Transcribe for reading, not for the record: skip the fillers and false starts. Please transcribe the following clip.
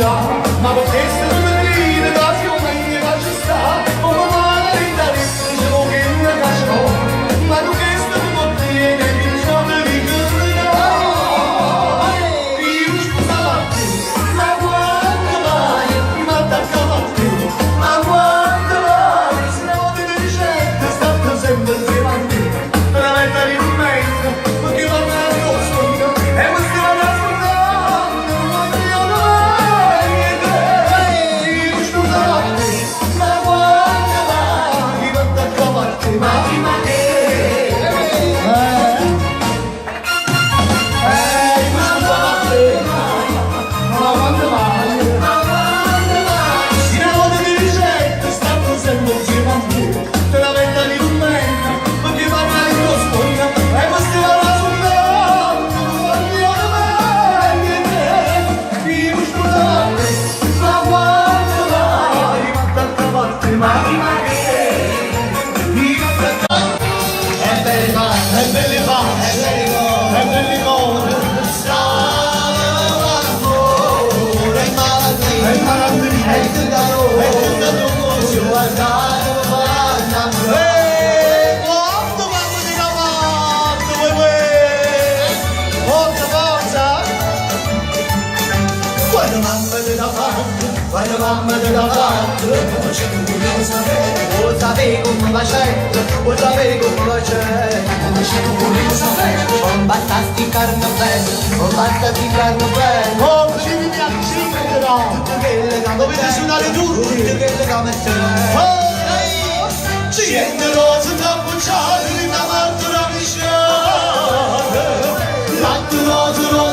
ma perché se tu mi ridi da fiume in mia ci sta come male in da dicevo che non cacciano ma tu che sta tu non tieni il giorno di io scusava ma quando vai ma attaccava a te ma quando vai se no ti ricette stato sempre insieme a me veramente rimmento perché va bene e mi stiamo nascondendo ma io non vai niente io scusava ma quando vai ma attaccava a te ma quando mamma te l'ha fatto, vuoi sapere come facendo, vuoi sapere come facendo, non basta sticcarmi bene, non basta sticcarmi bene, oh, così mi piace, no, tutto che le gambe, dovete suonare tutto che le gambe ci renderò senza appoggiare, la martura mi scende, l'altro